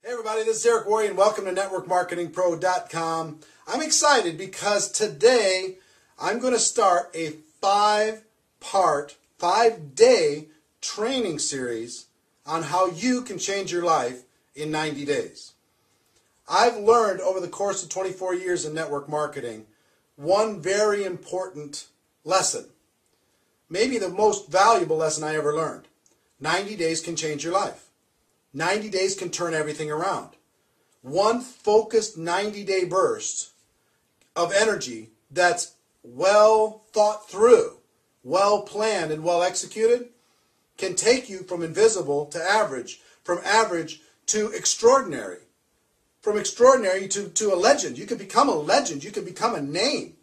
Hey everybody, this is Worre and welcome to networkmarketingpro.com. I'm excited because today I'm going to start a 5-day training series on how you can change your life in 90 days. I've learned over the course of 24 years in network marketing one very important lesson, maybe the most valuable lesson I ever learned. 90 days can change your life. 90 days can turn everything around. One focused 90-day burst of energy that's well thought through, well planned, and well executed can take you from invisible to average, from average to extraordinary, from extraordinary to a legend. You can become a legend. You can become a name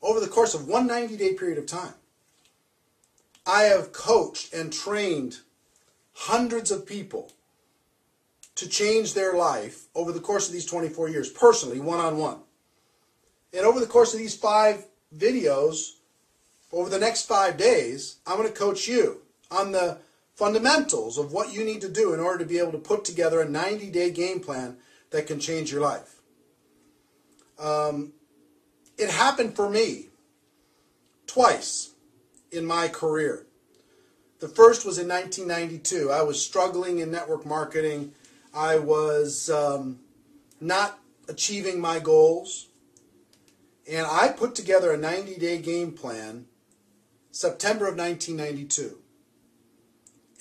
over the course of one 90-day period of time. I have coached and trained hundreds of people to change their life over the course of these 24 years, personally, one-on-one. And over the course of these 5 videos, over the next 5 days, I'm going to coach you on the fundamentals of what you need to do in order to be able to put together a 90-day game plan that can change your life. It happened for me twice in my career. The first was in 1992. I was struggling in network marketing. I was not achieving my goals, and I put together a 90-day game plan September of 1992.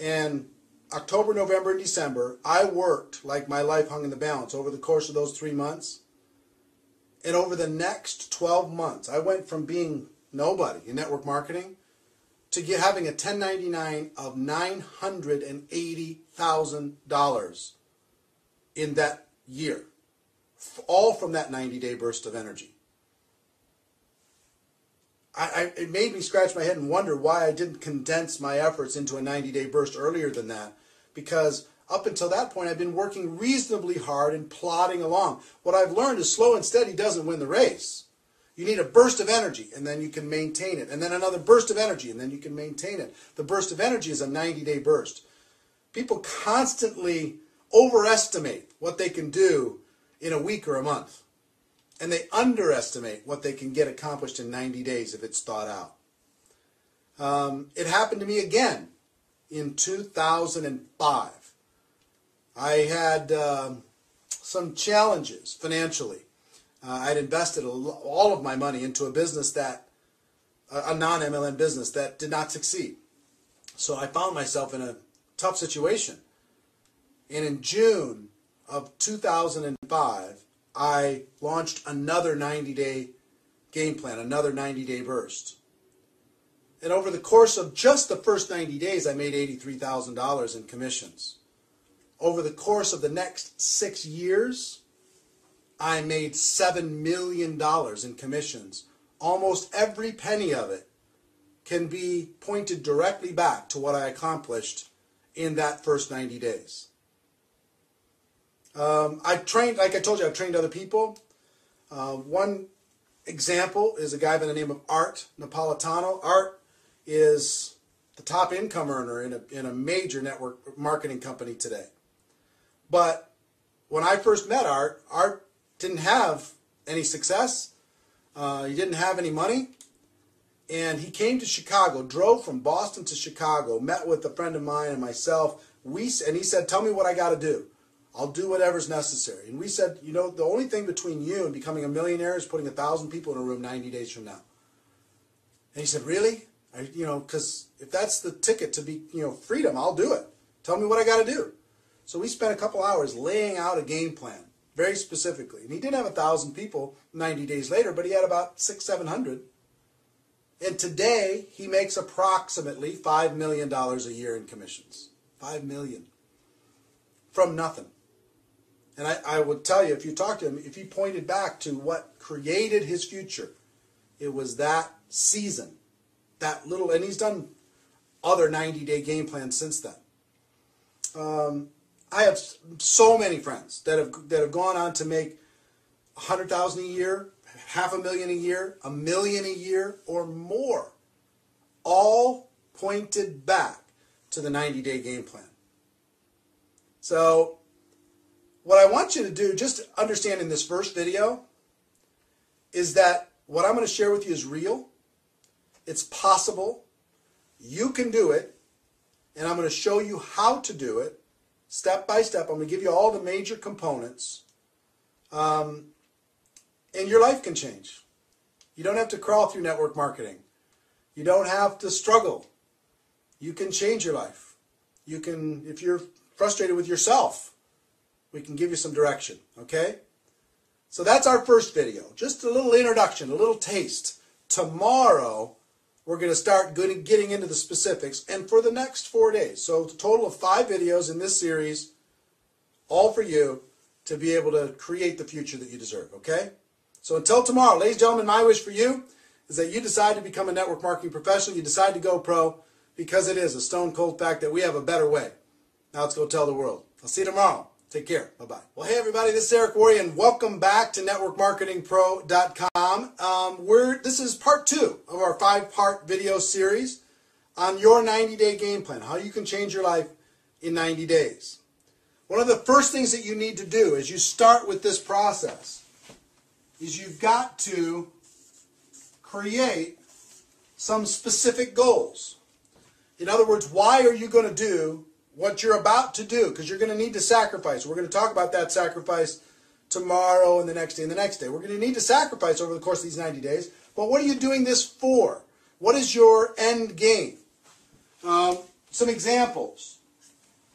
And October, November, and December, I worked like my life hung in the balance over the course of those 3 months. And over the next 12 months, I went from being nobody in network marketing to having a 1099 of $980,000 in that year, all from that 90-day burst of energy. It made me scratch my head and wonder why I didn't condense my efforts into a 90-day burst earlier than that, because up until that point I've been working reasonably hard and plodding along. What I've learned is slow and steady doesn't win the race. You need a burst of energy, and then you can maintain it, and then another burst of energy, and then you can maintain it. The burst of energy is a 90-day burst. People constantly overestimate what they can do in a week or a month, and they underestimate what they can get accomplished in 90 days if it's thought out. It happened to me again in 2005. I had some challenges financially. I'd invested all of my money into a business that, a non-MLM business that did not succeed. So I found myself in a tough situation. And in June of 2005, I launched another 90-day game plan, another 90-day burst. And over the course of just the first 90 days, I made $83,000 in commissions. Over the course of the next 6 years, I made $7 million in commissions. Almost every penny of it can be pointed directly back to what I accomplished in that first 90 days. I've trained, like I told you, I've trained other people. One example is a guy by the name of Art Napolitano. Art is the top income earner in a major network marketing company today. But when I first met Art, Art didn't have any success. He didn't have any money. And he came to Chicago, drove from Boston to Chicago, met with a friend of mine and myself. And he said, tell me what I got to do. I'll do whatever's necessary. And we said, you know, the only thing between you and becoming a millionaire is putting 1,000 people in a room 90 days from now. And he said, really? Because if that's the ticket to be, freedom, I'll do it. Tell me what I got to do. So we spent a couple hours laying out a game plan, very specifically. And he didn't have 1,000 people 90 days later, but he had about 600-700. And today, he makes approximately $5 million a year in commissions. $5 million. From nothing. And I would tell you, if you talk to him, if he pointed back to what created his future, it was that season, that little, and he's done other 90-day game plans since then. I have so many friends that have gone on to make $100,000 a year, $500,000 a year, $1 million a year, or more, all pointed back to the 90-day game plan. So what I want you to do, just understand in this first video, is that what I'm going to share with you is real. It's possible. You can do it. And I'm going to show you how to do it step by step. I'm going to give you all the major components. And your life can change. You don't have to crawl through network marketing. You don't have to struggle. You can change your life. You can, if you're frustrated with yourself, we can give you some direction, okay? So that's our first video. Just a little introduction, a little taste. Tomorrow, we're going to start getting into the specifics, and for the next 4 days. So a total of 5 videos in this series, all for you to be able to create the future that you deserve, okay? So until tomorrow, ladies and gentlemen, my wish for you is that you decide to become a network marketing professional. You decide to go pro, because it is a stone cold fact that we have a better way. Now let's go tell the world. I'll see you tomorrow. Take care. Bye-bye. Well, hey, everybody. This is Eric Worre, and welcome back to NetworkMarketingPro.com. This is part 2 of our 5-part video series on your 90-day game plan, how you can change your life in 90 days. One of the first things that you need to do as you start with this process is you've got to create some specific goals. In other words, why are you going to do what you're about to do? Because you're going to need to sacrifice. We're going to talk about that sacrifice tomorrow and the next day and the next day. We're going to need to sacrifice over the course of these 90 days. But what are you doing this for? What is your end game? Some examples.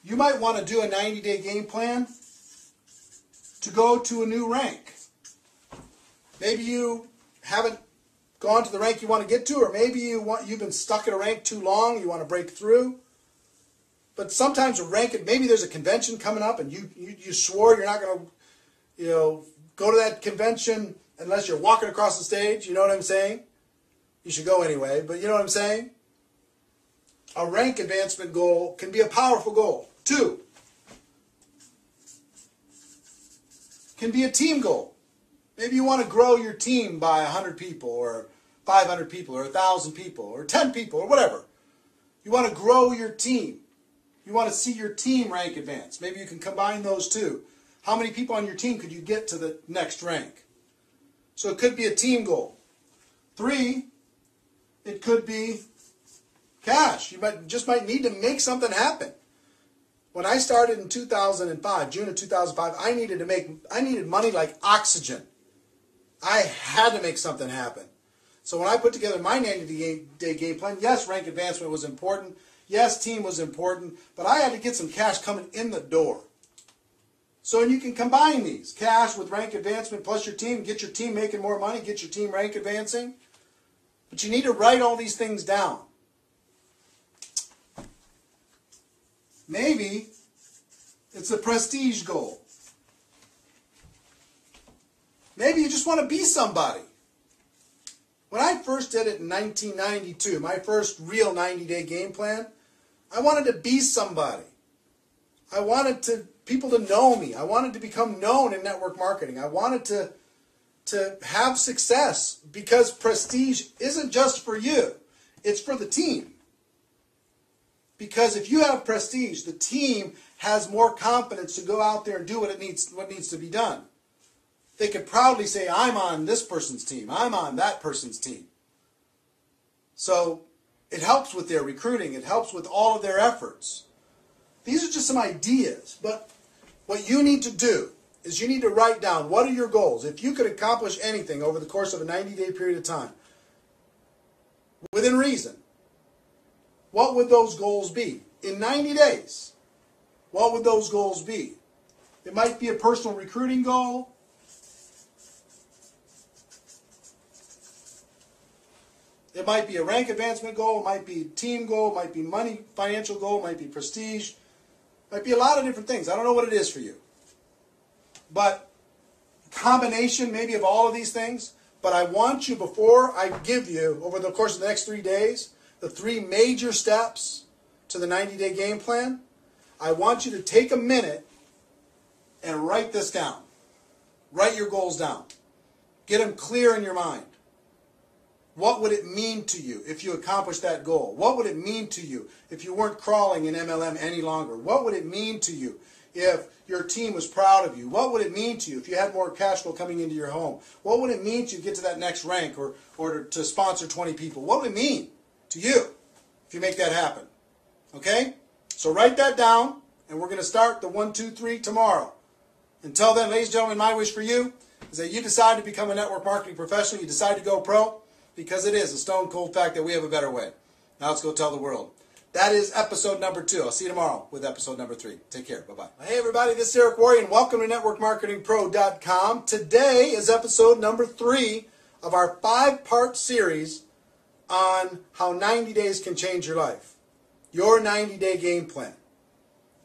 You might want to do a 90-day game plan to go to a new rank. Maybe you haven't gone to the rank you want to get to, or maybe you've been stuck at a rank too long, you want to break through. But sometimes a rank, maybe there's a convention coming up, and you swore you're not going to, go to that convention unless you're walking across the stage. You know what I'm saying? You should go anyway, but you know what I'm saying? A rank advancement goal can be a powerful goal. 2, can be a team goal. Maybe you want to grow your team by 100 people, or 500 people, or 1,000 people, or 10 people, or whatever. You want to grow your team. You want to see your team rank advance. Maybe you can combine those two. How many people on your team could you get to the next rank? So it could be a team goal. 3, it could be cash. You might need to make something happen. When I started in 2005, June of 2005, I needed money like oxygen. I had to make something happen. So when I put together my 90-day game plan, yes, rank advancement was important. Yes, team was important, but I had to get some cash coming in the door. So you can combine these, cash with rank advancement plus your team, get your team making more money, get your team rank advancing. But you need to write all these things down. Maybe it's a prestige goal. Maybe you just want to be somebody. When I first did it in 1992, my first real 90-day game plan, I wanted to be somebody. I wanted people to know me. I wanted to become known in network marketing. I wanted to have success, because prestige isn't just for you. It's for the team. Because if you have prestige, the team has more confidence to go out there and do what needs to be done. They could proudly say, I'm on this person's team. I'm on that person's team. So it helps with their recruiting. It helps with all of their efforts. These are just some ideas. But what you need to do is you need to write down, what are your goals? If you could accomplish anything over the course of a 90-day period of time, within reason, what would those goals be? In 90 days, what would those goals be? It might be a personal recruiting goal. It might be a rank advancement goal. It might be a team goal. It might be money, financial goal. It might be prestige. It might be a lot of different things. I don't know what it is for you. But combination maybe of all of these things. But I want you, before I give you, over the course of the next 3 days, the 3 major steps to the 90-day game plan, I want you to take a minute and write this down. Write your goals down. Get them clear in your mind. What would it mean to you if you accomplished that goal? What would it mean to you if you weren't crawling in MLM any longer? What would it mean to you if your team was proud of you? What would it mean to you if you had more cash flow coming into your home? What would it mean to you to get to that next rank or to sponsor 20 people? What would it mean to you if you make that happen? Okay? So write that down, and we're going to start the 1, 2, 3 tomorrow. Until then, ladies and gentlemen, my wish for you is that you decide to become a network marketing professional. You decide to go pro, because it is a stone cold fact that we have a better way. Now let's go tell the world. That is episode number 2. I'll see you tomorrow with episode number 3. Take care. Bye-bye. Hey, everybody. This is Eric Worre, and welcome to NetworkMarketingPro.com. Today is episode number 3 of our 5-part series on how 90 days can change your life. Your 90-day game plan.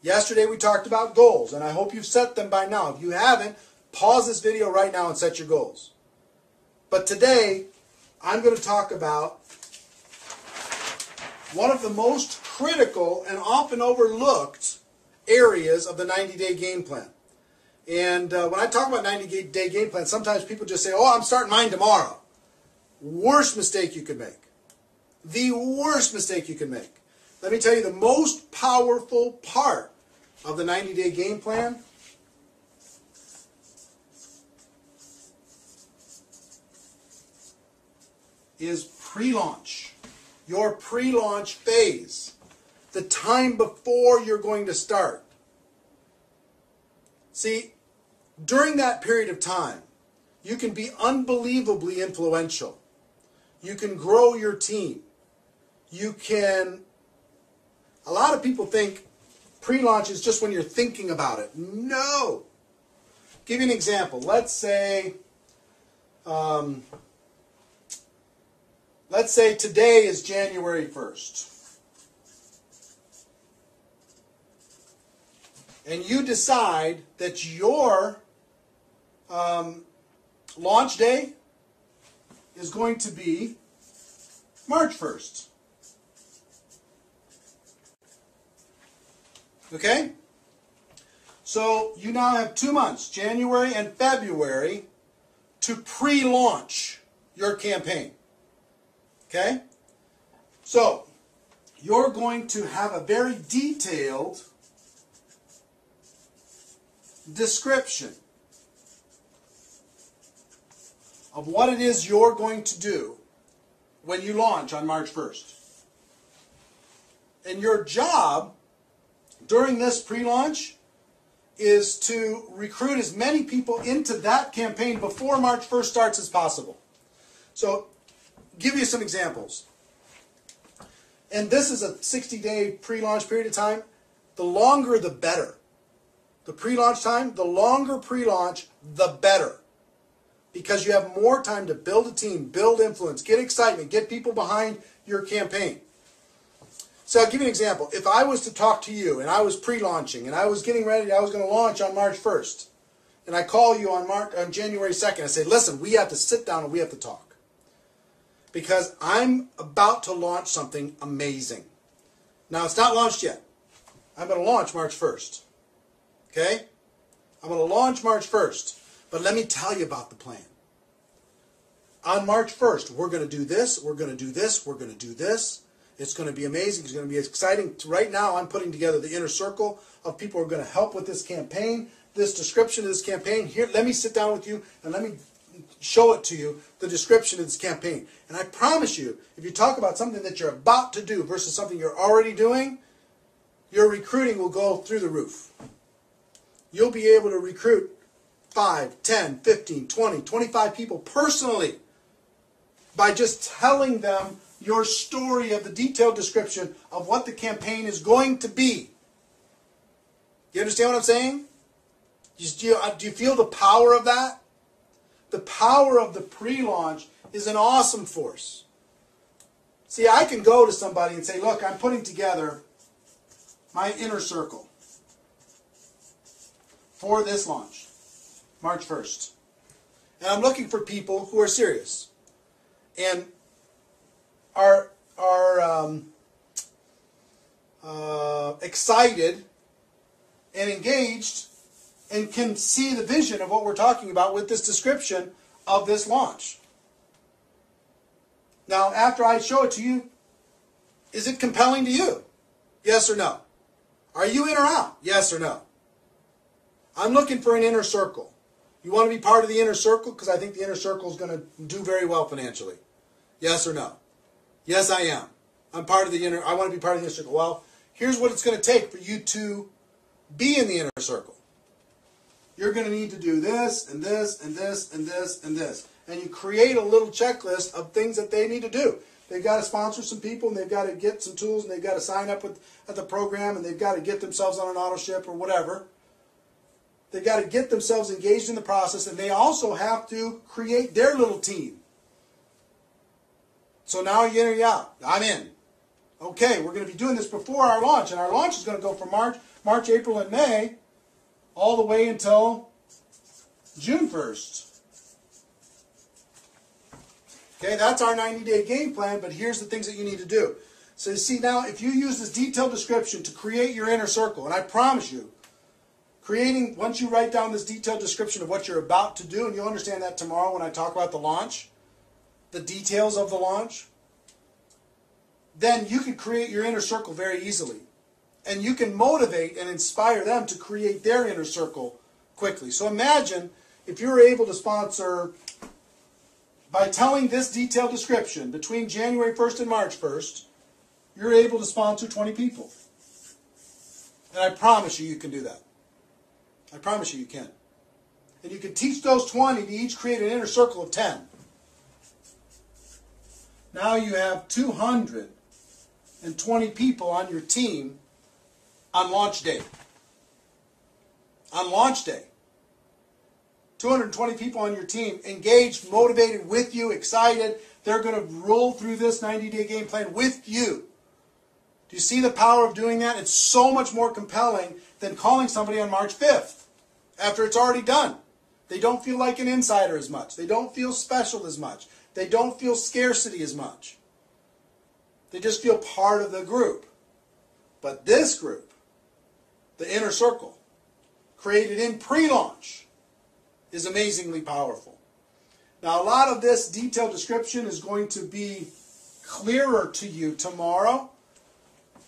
Yesterday we talked about goals, and I hope you've set them by now. If you haven't, pause this video right now and set your goals. But today, I'm going to talk about one of the most critical and often overlooked areas of the 90-day game plan. And when I talk about 90-day game plan, sometimes people just say, oh, I'm starting mine tomorrow. Worst mistake you could make. The worst mistake you can make. Let me tell you, the most powerful part of the 90-day game plan is pre-launch. Your pre-launch phase. The time before you're going to start. See, during that period of time, you can be unbelievably influential. You can grow your team. You can... A lot of people think pre-launch is just when you're thinking about it. No! Give you an example. Let's say today is January 1st. And you decide that your launch day is going to be March 1st. Okay? So you now have 2 months, January and February, to pre-launch your campaign. Okay? So, you're going to have a very detailed description of what it is you're going to do when you launch on March 1st. And your job during this pre-launch is to recruit as many people into that campaign before March 1st starts as possible. So, give you some examples. And this is a 60-day pre-launch period of time. The longer, the better. The pre-launch time, the longer pre-launch, the better. Because you have more time to build a team, build influence, get excitement, get people behind your campaign. So I'll give you an example. If I was to talk to you and I was pre-launching and I was getting ready, I was going to launch on March 1st, and I call you on January 2nd, I say, listen, we have to sit down and we have to talk. Because I'm about to launch something amazing. Now, it's not launched yet. I'm going to launch March 1st. Okay? I'm going to launch March 1st. But let me tell you about the plan. On March 1st, we're going to do this, we're going to do this, we're going to do this. It's going to be amazing. It's going to be exciting. Right now, I'm putting together the inner circle of people who are going to help with this campaign, this description of this campaign. Here, let me sit down with you and let me show it to you, the description of this campaign. And I promise you, if you talk about something that you're about to do versus something you're already doing, your recruiting will go through the roof. You'll be able to recruit 5, 10, 15, 20, 25 people personally by just telling them your story of the detailed description of what the campaign is going to be. You understand what I'm saying? Do you feel the power of that? The power of the pre-launch is an awesome force. See, I can go to somebody and say, look, I'm putting together my inner circle for this launch, March 1st. And I'm looking for people who are serious and are excited and engaged and can see the vision of what we're talking about with this description of this launch. Now, after I show it to you, is it compelling to you? Yes or no? Are you in or out? Yes or no? I'm looking for an inner circle. You want to be part of the inner circle? Because I think the inner circle is going to do very well financially. Yes or no? Yes, I am. I want to be part of the inner circle. Well, here's what it's going to take for you to be in the inner circle. You're going to need to do this and this and this and this and this. And you create a little checklist of things that they need to do. They've got to sponsor some people, and they've got to get some tools, and they've got to sign up at the program, and they've got to get themselves on an auto ship or whatever. They've got to get themselves engaged in the process, and they also have to create their little team. So now you're in or you're out. I'm in. Okay, we're going to be doing this before our launch, and our launch is going to go from March, April, and May, all the way until June 1st. Okay, that's our 90-day game plan, but here's the things that you need to do. So you see now, if you use this detailed description to create your inner circle, and I promise you, once you write down this detailed description of what you're about to do, and you'll understand that tomorrow when I talk about the launch, the details of the launch, then you can create your inner circle very easily. And you can motivate and inspire them to create their inner circle quickly. So imagine if you were able to sponsor, by telling this detailed description, between January 1st and March 1st, you're able to sponsor 20 people. And I promise you can do that. I promise you can. And you can teach those 20 to each create an inner circle of 10. Now you have 220 people on your team on launch day. On launch day. 220 people on your team engaged, motivated with you, excited. They're going to roll through this 90-day game plan with you. Do you see the power of doing that? It's so much more compelling than calling somebody on March 5th after it's already done. They don't feel like an insider as much. They don't feel special as much. They don't feel scarcity as much. They just feel part of the group. But this group, the inner circle, created in pre-launch, is amazingly powerful. Now, a lot of this detailed description is going to be clearer to you tomorrow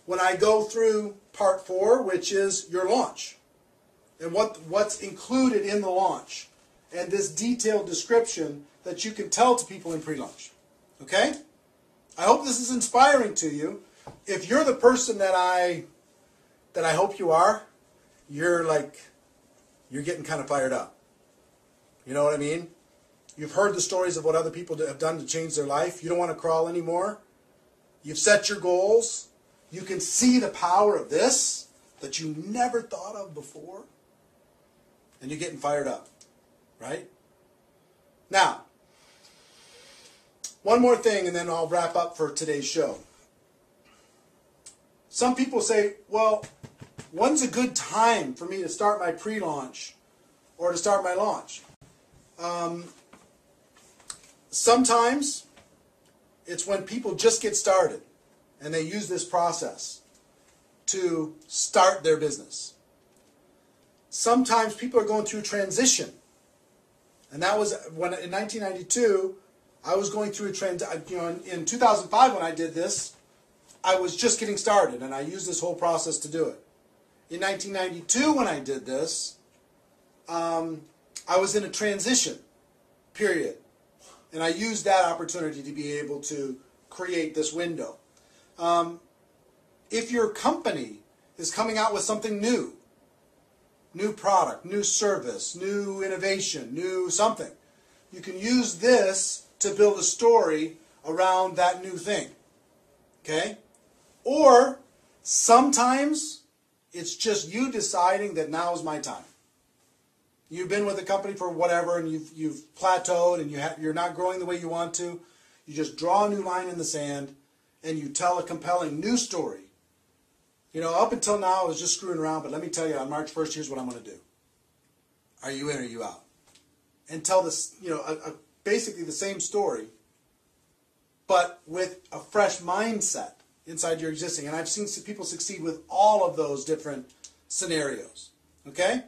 when I go through part 4, which is your launch, and what's included in the launch, and this detailed description that you can tell to people in pre-launch. Okay? I hope this is inspiring to you. If you're the person that I hope you are, you're getting kind of fired up. You know what I mean? You've heard the stories of what other people have done to change their life. You don't want to crawl anymore. You've set your goals. You can see the power of this that you never thought of before. And you're getting fired up. Right? Now, one more thing and then I'll wrap up for today's show. Some people say, well, when's a good time for me to start my pre-launch or to start my launch? Sometimes it's when people just get started and they use this process to start their business. Sometimes people are going through transition. And that was when in 1992, I was going through a transition. In 2005 when I did this, I was just getting started and I used this whole process to do it. In 1992 when I did this, I was in a transition period. And I used that opportunity to be able to create this window. If your company is coming out with something new product, new service, new innovation, new something, you can use this to build a story around that new thing. Okay? Or sometimes it's just you deciding that now is my time. You've been with the company for whatever, and you've plateaued, and you're not growing the way you want to. You just draw a new line in the sand, and you tell a compelling new story. You know, up until now, I was just screwing around, but let me tell you, on March 1st, here's what I'm going to do. Are you in or are you out? And tell this, basically the same story, but with a fresh mindset inside your existing. And I've seen people succeed with all of those different scenarios. Okay?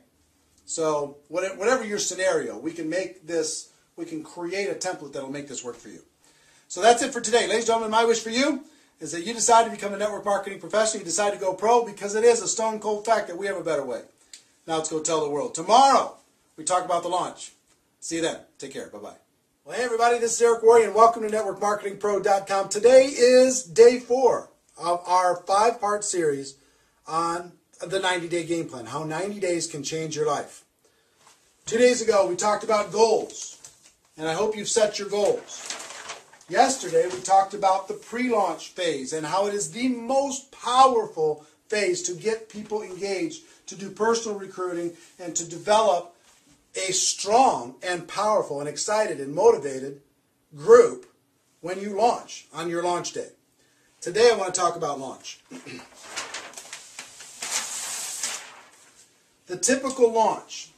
So whatever your scenario, we can create a template that will make this work for you. So that's it for today. Ladies and gentlemen, my wish for you is that you decide to become a network marketing professional. You decide to go pro because it is a stone cold fact that we have a better way. Now let's go tell the world. Tomorrow, we talk about the launch. See you then. Take care. Bye-bye. Well, hey, everybody. This is Eric Worre, and welcome to NetworkMarketingPro.com. Today is day 4 of our 5-part series on the 90-day game plan, how 90 days can change your life. 2 days ago, we talked about goals, and I hope you've set your goals. Yesterday, we talked about the pre-launch phase and how it is the most powerful phase to get people engaged, to do personal recruiting, and to develop a strong and powerful and excited and motivated group when you launch on your launch day. Today, I want to talk about launch. The typical launch.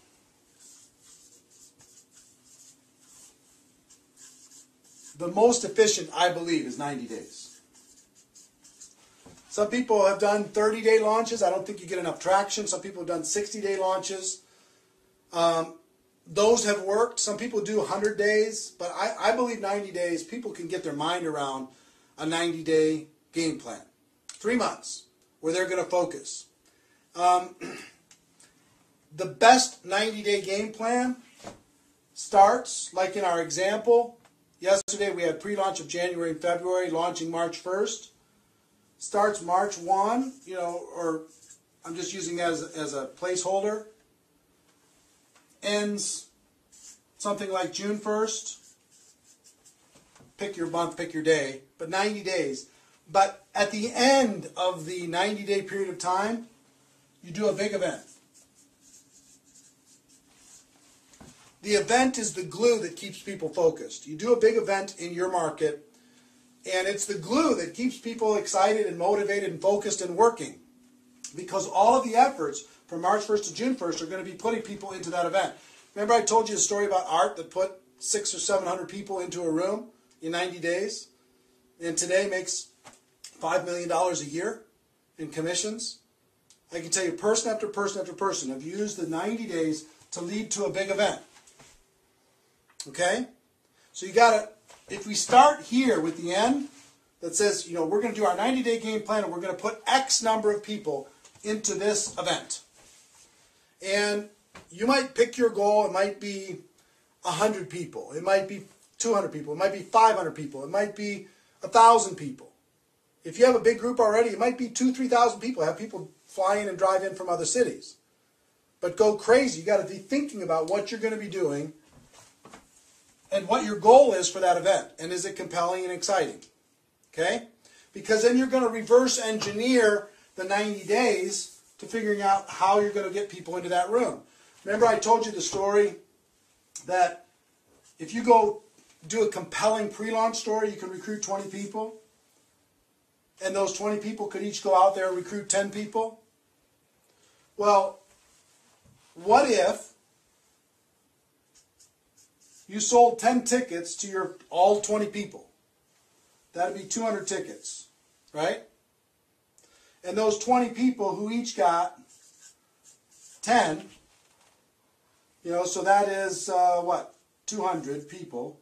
The most efficient, I believe, is 90 days. Some people have done 30-day launches. I don't think you get enough traction. Some people have done 60-day launches. Those have worked. Some people do 100 days. But I believe 90 days, people can get their mind around a 90-day game plan. 3 months where they're going to focus. The best 90-day game plan starts, like in our example, yesterday we had pre-launch of January and February, launching March 1st. Starts March 1, or I'm just using that as a placeholder. Ends something like June 1st. Pick your month, pick your day, but 90 days. But at the end of the 90-day period of time, you do a big event. The event is the glue that keeps people focused. You do a big event in your market, and it's the glue that keeps people excited and motivated and focused and working. Because all of the efforts from March 1st to June 1st are going to be putting people into that event. Remember I told you the story about Art that put 600 or 700 people into a room in 90 days? And today makes $5 million a year in commissions? I can tell you person after person after person have used the 90 days to lead to a big event. Okay? So you got to, if we start here with the end that says, we're going to do our 90-day game plan and we're going to put X number of people into this event. And you might pick your goal. It might be 100 people. It might be 200 people. It might be 500 people. It might be 1,000 people. If you have a big group already, it might be 2,000, 3,000 people. Have people fly in and drive in from other cities. But go crazy. You got to be thinking about what you're going to be doing and what your goal is for that event. And is it compelling and exciting? Okay? Because then you're going to reverse engineer the 90 days to figuring out how you're going to get people into that room. Remember I told you the story that if you go do a compelling pre-launch story, you can recruit 20 people. And those 20 people could each go out there and recruit 10 people. Well, what if you sold 10 tickets to your all 20 people? That would be 200 tickets, right? And those 20 people who each got 10, so that is, 200 people.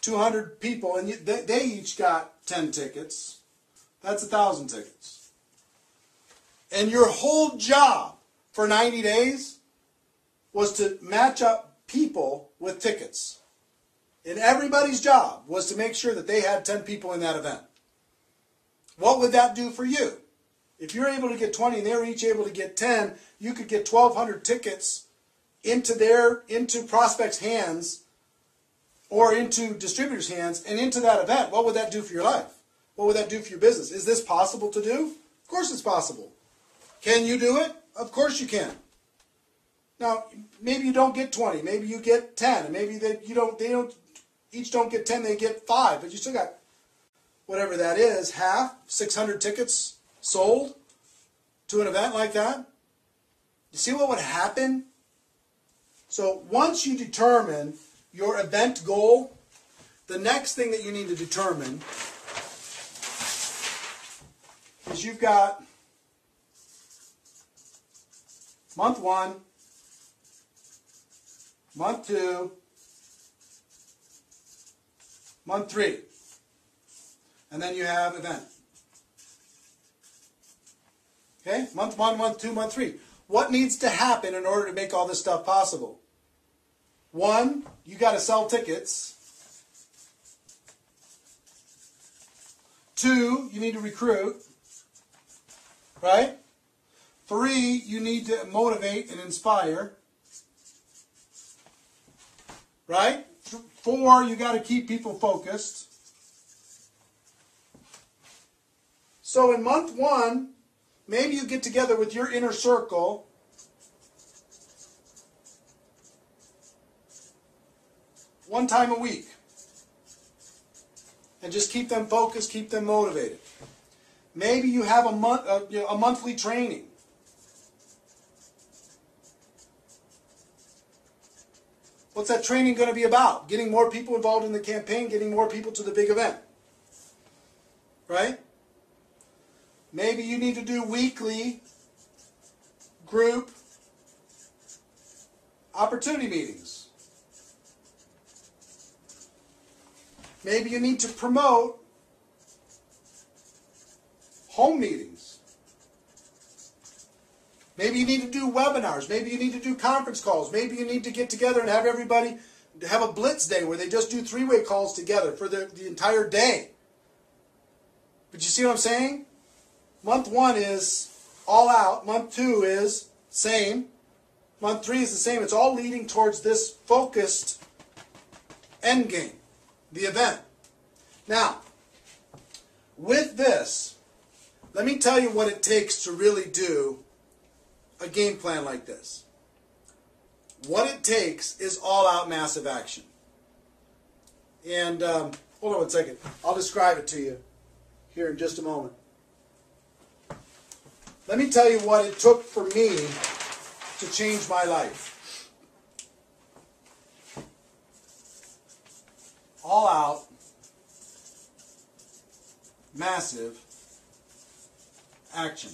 200 people, and they each got 10 tickets. That's 1,000 tickets. And your whole job for 90 days was to match up people with tickets. And everybody's job was to make sure that they had 10 people in that event. What would that do for you? If you're able to get 20 and they were each able to get 10, you could get 1,200 tickets into prospects' hands or into distributors' hands and into that event. What would that do for your life? What would that do for your business? Is this possible to do? Of course it's possible. Can you do it? Of course you can. Now, maybe you don't get 20. Maybe you get 10. And maybe they each don't get 10, they get 5. But you still got whatever that is, 600 tickets sold to an event like that. You see what would happen? So once you determine your event goal, the next thing that you need to determine is you've got month 1, month 2, month 3, and then you have event. Okay? Month 1, month 2, month 3. What needs to happen in order to make all this stuff possible? 1, you got to sell tickets. 2, you need to recruit. Right? 3, you need to motivate and inspire. Right? 4, you got to keep people focused. So in month 1, maybe you get together with your inner circle one time a week. And just keep them focused, keep them motivated. Maybe you have a monthly training. What's that training going to be about? Getting more people involved in the campaign, getting more people to the big event. Right? Maybe you need to do weekly group opportunity meetings. Maybe you need to promote home meetings. Maybe you need to do webinars. Maybe you need to do conference calls. Maybe you need to get together and have everybody have a blitz day where they just do 3-way calls together for the entire day. But you see what I'm saying? Month 1 is all out. Month 2 is same. Month 3 is the same. It's all leading towards this focused end game, the event. Now, with this, let me tell you what it takes to really do a game plan like this. What it takes is all-out massive action. And hold on one second. I'll describe it to you here in just a moment. Let me tell you what it took for me to change my life. All out, massive action.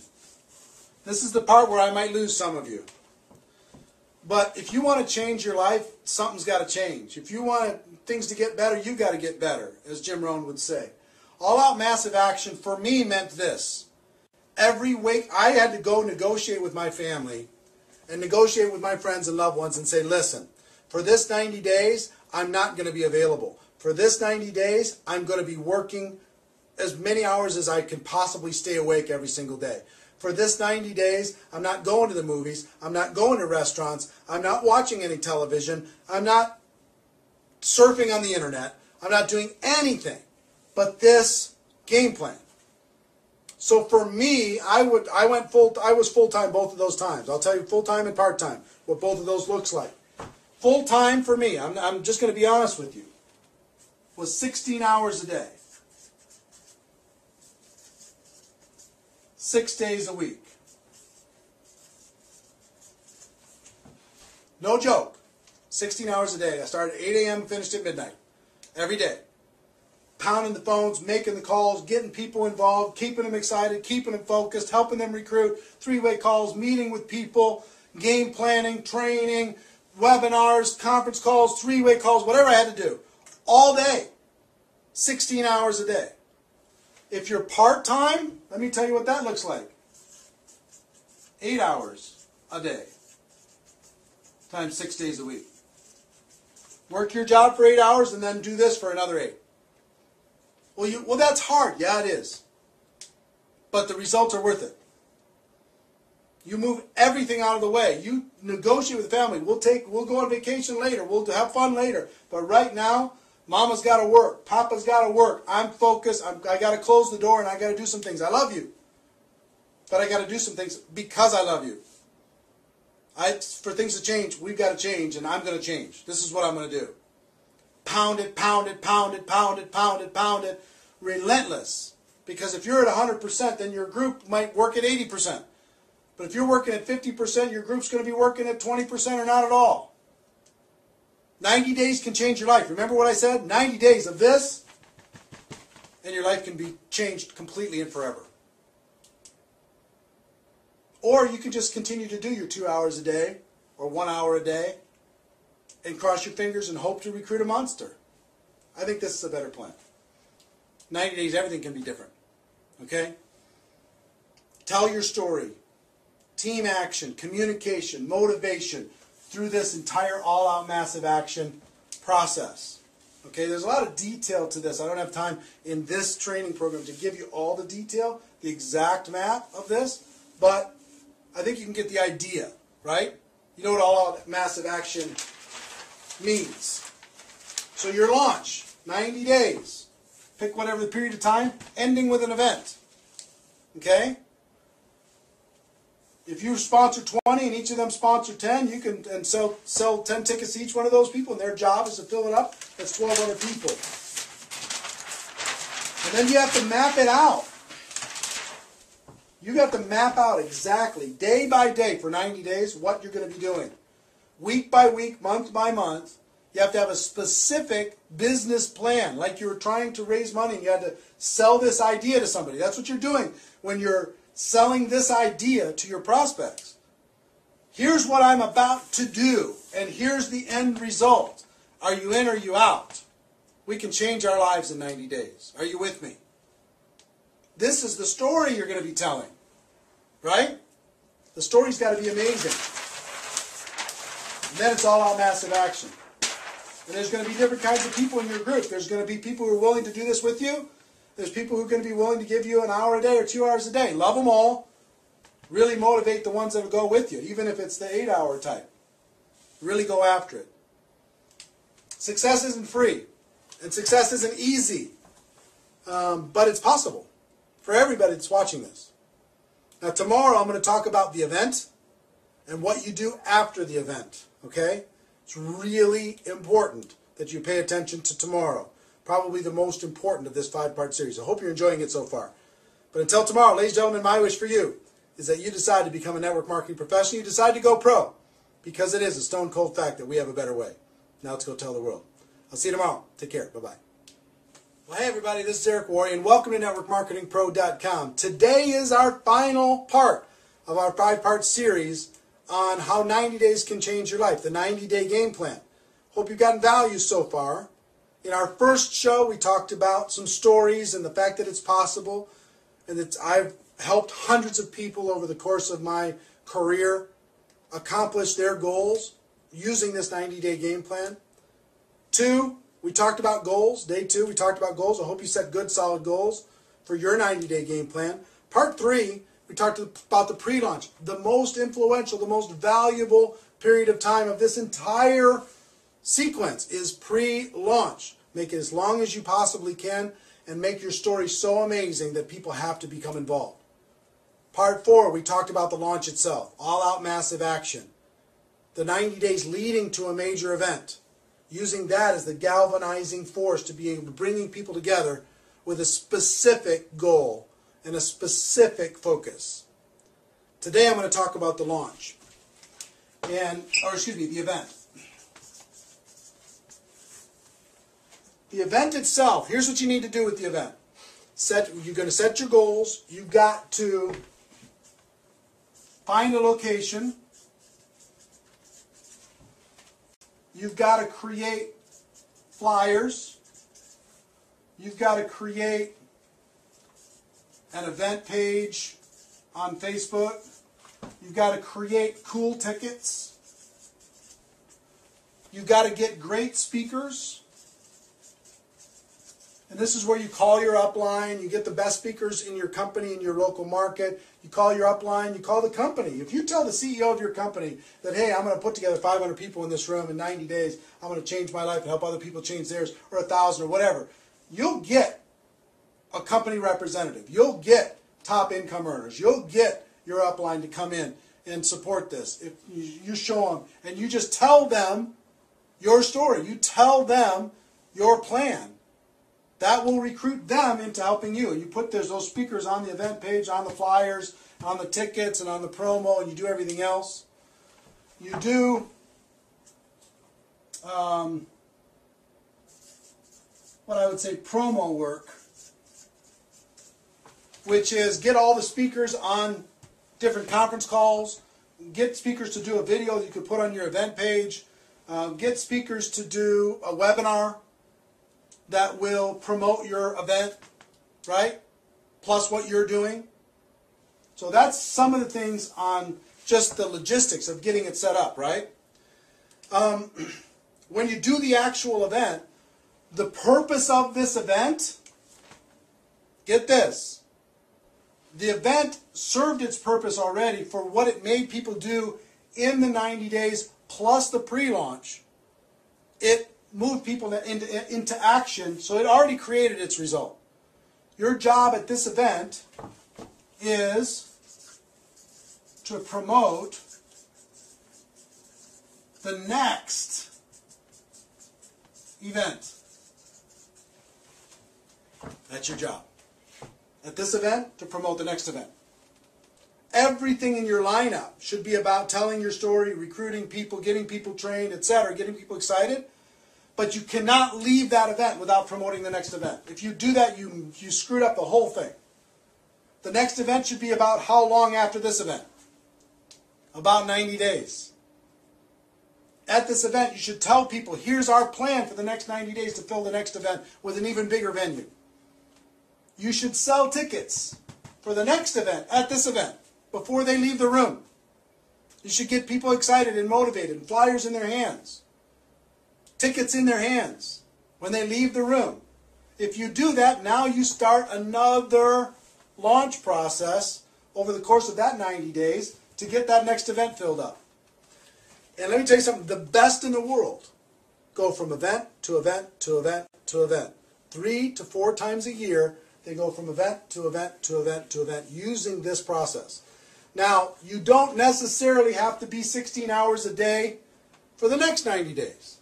This is the part where I might lose some of you. But if you want to change your life, something's got to change. If you want things to get better, you've got to get better, as Jim Rohn would say. All out massive action for me meant this. Every week I had to go negotiate with my family and negotiate with my friends and loved ones and say, listen, for this 90 days, I'm not going to be available. For this 90 days, I'm going to be working as many hours as I can possibly stay awake every single day. For this 90 days, I'm not going to the movies. I'm not going to restaurants. I'm not watching any television. I'm not surfing on the internet. I'm not doing anything but this game plan. So for me, I was full-time both of those times. I'll tell you full-time and part-time, what both of those looks like. Full-time for me, I'm just going to be honest with you, was 16 hours a day. 6 days a week. No joke. 16 hours a day. I started at 8 a.m. and finished at midnight. Every day. Pounding the phones, making the calls, getting people involved, keeping them excited, keeping them focused, helping them recruit, 3-way calls, meeting with people, game planning, training, webinars, conference calls, 3-way calls, whatever I had to do. All day. 16 hours a day. If you're part-time, let me tell you what that looks like. 8 hours a day times 6 days a week. Work your job for 8 hours and then do this for another 8. Well, that's hard. Yeah, it is. But the results are worth it. You move everything out of the way. You negotiate with the family. We'll go on vacation later. We'll have fun later. But right now, Mama's got to work. Papa's got to work. I'm focused. I got to close the door and I got to do some things. I love you. But I got to do some things because I love you. For things to change, we've got to change, and I'm going to change. This is what I'm going to do. Pound it, pound it, pound it, pound it, pound it, pound it. Relentless. Because if you're at 100%, then your group might work at 80%. But if you're working at 50%, your group's going to be working at 20% or not at all. 90 days can change your life. Remember what I said? 90 days of this, and your life can be changed completely and forever. Or you can just continue to do your 2 hours a day or 1 hour a day and cross your fingers and hope to recruit a monster. I think this is a better plan. 90 days, everything can be different. Okay? Tell your story. team action, communication, motivation through this entire all-out massive action process. Okay, there's a lot of detail to this. I don't have time in this training program to give you all the detail, the exact map of this, but I think you can get the idea, right? You know what all-out massive action means. So your launch, 90 days. Pick whatever the period of time, ending with an event. Okay? If you sponsor 20 and each of them sponsor 10, you can sell 10 tickets to each one of those people, and their job is to fill it up. That's 1,200 people. And then you have to map it out. You have to map out exactly, day by day, for 90 days, what you're going to be doing. Week by week, month by month. You have to have a specific business plan, like you were trying to raise money and you had to sell this idea to somebody. That's what you're doing when you're selling this idea to your prospects. Here's what I'm about to do, and here's the end result. Are you in or are you out? We can change our lives in 90 days. Are you with me? This is the story you're going to be telling, right? The story's got to be amazing. And then it's all out massive action. And there's going to be different kinds of people in your group. There's going to be people who are willing to do this with you. There's people who are going to be willing to give you an hour a day or 2 hours a day. Love them all. Really motivate the ones that will go with you, even if it's the 8-hour type. Really go after it. Success isn't free. And success isn't easy. But it's possible for everybody that's watching this. Now tomorrow I'm going to talk about the event and what you do after the event. Okay? It's really important that you pay attention to tomorrow. Probably the most important of this 5-part series. I hope you're enjoying it so far. But until tomorrow, ladies and gentlemen, my wish for you is that you decide to become a network marketing professional. You decide to go pro. Because it is a stone cold fact that we have a better way. Now let's go tell the world. I'll see you tomorrow. Take care. Bye-bye. Well, hey everybody, this is Eric Worre, and welcome to NetworkMarketingPro.com. Today is our final part of our 5-part series on how 90 days can change your life, the 90-day game plan. Hope you've gotten value so far. In our first show, we talked about some stories and the fact that it's possible, and that I've helped hundreds of people over the course of my career accomplish their goals using this 90-day game plan. 2, we talked about goals. Day 2, we talked about goals. I hope you set good, solid goals for your 90-day game plan. Part 3, we talked about the pre-launch, the most influential, the most valuable period of time of this entire sequence is pre-launch. Make it as long as you possibly can and make your story so amazing that people have to become involved. Part 4, we talked about the launch itself, all-out massive action, the 90 days leading to a major event, using that as the galvanizing force to be able to bring people together with a specific goal and a specific focus. Today I'm going to talk about the launch, the event. The event itself, here's what you need to do with the event. You're going to set your goals. You've got to find a location. You've got to create flyers. You've got to create an event page on Facebook. You've got to create cool tickets. You've got to get great speakers. And this is where you call your upline. You get the best speakers in your company, in your local market. You call your upline. You call the company. If you tell the CEO of your company that, hey, I'm going to put together 500 people in this room in 90 days. I'm going to change my life and help other people change theirs, or 1,000 or whatever. You'll get a company representative. You'll get top income earners. You'll get your upline to come in and support this. If you show them and you just tell them your story. You tell them your plan. That will recruit them into helping you. And you put those speakers on the event page, on the flyers, on the tickets, and on the promo, and you do everything else. You do what I would say promo work, which is get all the speakers on different conference calls, get speakers to do a video that you could put on your event page, get speakers to do a webinar that will promote your event, right? Plus what you're doing. So that's some of the things on just the logistics of getting it set up, right? When you do the actual event, the purpose of this event, get this, the event served its purpose already for what it made people do in the 90 days plus the pre-launch. It moved people into action, so it already created its result. Your job at this event is to promote the next event. That's your job. At this event, to promote the next event. Everything in your lineup should be about telling your story, recruiting people, getting people trained, etc., getting people excited. But you cannot leave that event without promoting the next event. If you do that, you screwed up the whole thing. The next event should be about how long after this event? About 90 days. At this event, you should tell people, here's our plan for the next 90 days to fill the next event with an even bigger venue. You should sell tickets for the next event at this event before they leave the room. You should get people excited and motivated, and flyers in their hands, tickets in their hands when they leave the room. If you do that, now you start another launch process over the course of that 90 days to get that next event filled up. And let me tell you something, the best in the world go from event to event to event to event. 3 to 4 times a year, they go from event to event to event to event using this process. Now, you don't necessarily have to be 16 hours a day for the next 90 days.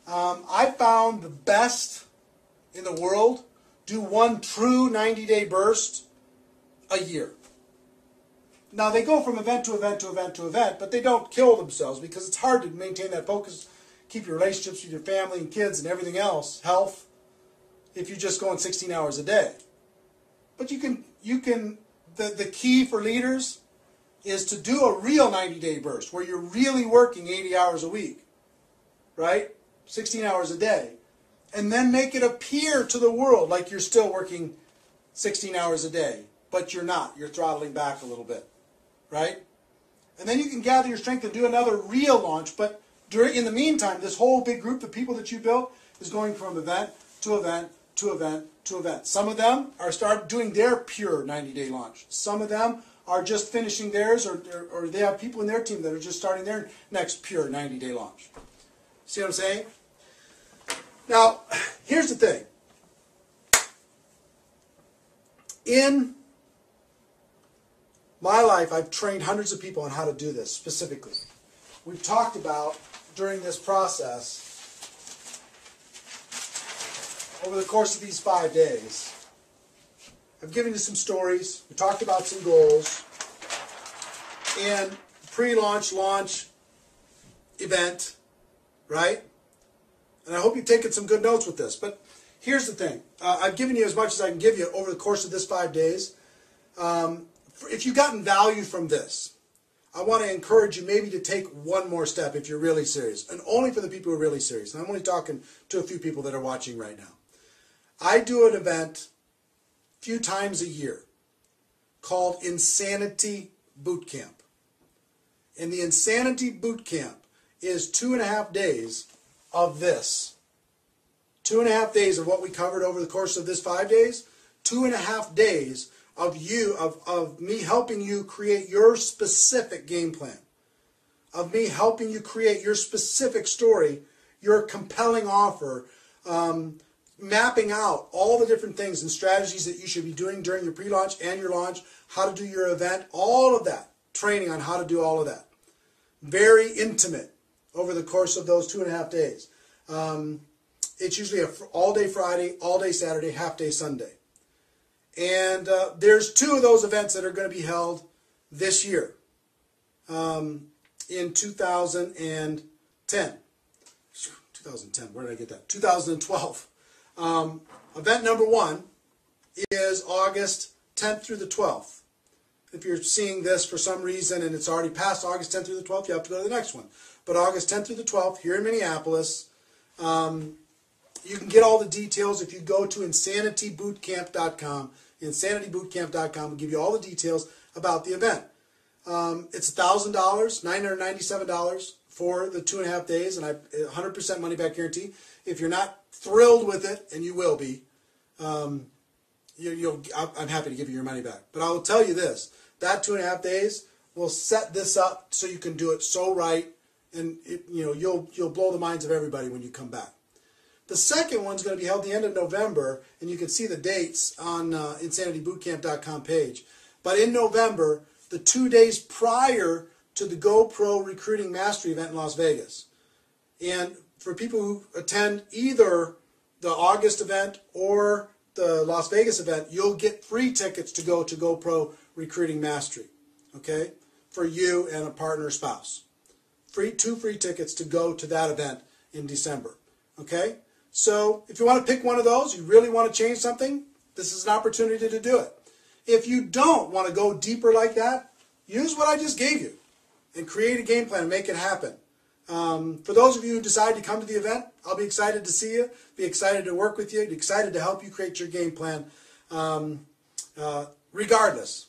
I found the best in the world do one true 90-day burst a year. Now, they go from event to event to event to event, but they don't kill themselves because it's hard to maintain that focus, keep your relationships with your family and kids and everything else, health, if you're just going 16 hours a day. But you can the key for leaders is to do a real 90-day burst where you're really working 80 hours a week, right? 16 hours a day. And then make it appear to the world like you're still working 16 hours a day, but you're not. You're throttling back a little bit, right? And then you can gather your strength and do another real launch, but in the meantime, this whole big group of people that you built is going from event to event to event to event. Some of them are doing their pure 90-day launch. Some of them are just finishing theirs, or they have people in their team that are just starting their next pure 90-day launch. See what I'm saying? Now, here's the thing. In my life, I've trained hundreds of people on how to do this specifically. We've talked about, during this process, over the course of these 5 days, I've given you some stories. We talked about some goals. And pre-launch, launch, event, right? And I hope you've taken some good notes with this. But here's the thing. I've given you as much as I can give you over the course of this 5 days. If you've gotten value from this, I want to encourage you maybe to take one more step if you're really serious. And only for the people who are really serious. And I'm only talking to a few people that are watching right now. I do an event a few times a year called Insanity Boot Camp. And the Insanity Boot Camp is 2.5 days of this. 2.5 days of what we covered over the course of this 5 days. 2.5 days of me helping you create your specific game plan. Of me helping you create your specific story, your compelling offer, mapping out all the different things and strategies that you should be doing during your pre-launch and your launch, how to do your event, all of that, training on how to do all of that. Very intimate over the course of those 2.5 days. It's usually an all-day Friday, all-day Saturday, half-day Sunday. And there's 2 of those events that are going to be held this year in 2010. 2010, where did I get that? 2012. Event number 1 is August 10th through the 12th. If you're seeing this for some reason and it's already past August 10th through the 12th, you have to go to the next one. But August 10th through the 12th here in Minneapolis, you can get all the details if you go to insanitybootcamp.com. Insanitybootcamp.com will give you all the details about the event. It's $1,000, $997 for the 2.5 days, and I 100% money back guarantee. If you're not thrilled with it, and you will be, I'm happy to give you your money back. But I will tell you this: that 2.5 days will set this up so you can do it so right, and you'll blow the minds of everybody when you come back. The second one's going to be held the end of November, and you can see the dates on InsanityBootcamp.com page. But in November, the 2 days prior to the GoPro Recruiting Mastery event in Las Vegas. And for people who attend either the August event or the Las Vegas event, you'll get free tickets to go to GoPro Recruiting Mastery, okay, for you and a partner or spouse. Two free tickets to go to that event in December, okay? So if you want to pick one of those, you really want to change something, this is an opportunity to do it. If you don't want to go deeper like that, use what I just gave you and create a game plan and make it happen. For those of you who decide to come to the event, I'll be excited to see you, be excited to work with you, excited to help you create your game plan. Regardless,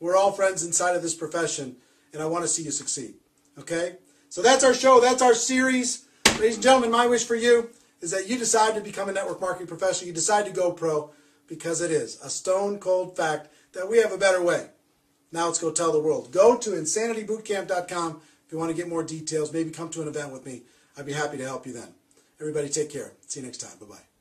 we're all friends inside of this profession, and I want to see you succeed. Okay? So that's our show. That's our series. Ladies and gentlemen, my wish for you is that you decide to become a network marketing professional. You decide to go pro, because it is a stone cold fact that we have a better way. Now let's go tell the world. Go to InsanityBootcamp.com if you want to get more details. Maybe come to an event with me. I'd be happy to help you then. Everybody take care. See you next time. Bye-bye.